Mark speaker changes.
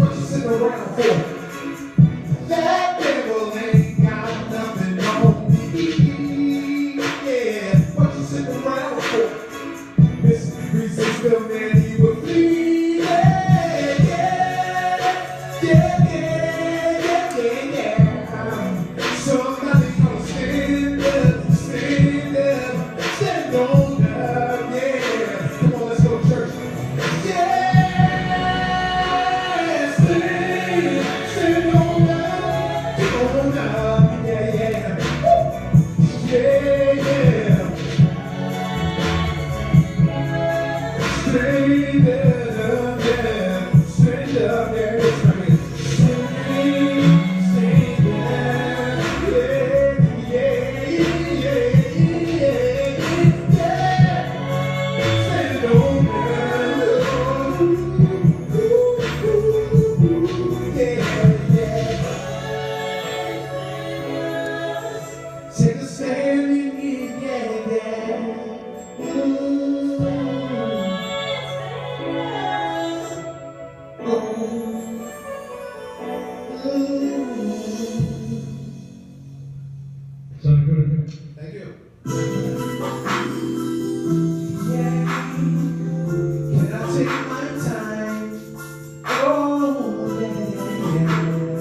Speaker 1: What you sitting around for? That devil ain't got nothing on me. Yeah, what you sitting around for? Resist him and he will flee. Yeah, yeah, yeah, yeah, yeah, yeah. Somebody gonna stand up, stand on up, yeah. Come on, let's go to church. Yeah, stand on up, yeah, yeah. Yeah, yeah. Straight up, yeah. Straight up, yeah. It's right. Straight up, yeah, yeah, yeah, yeah. Straight on down. Yeah, yeah. Take a stand in it, yeah, yeah. Sound good?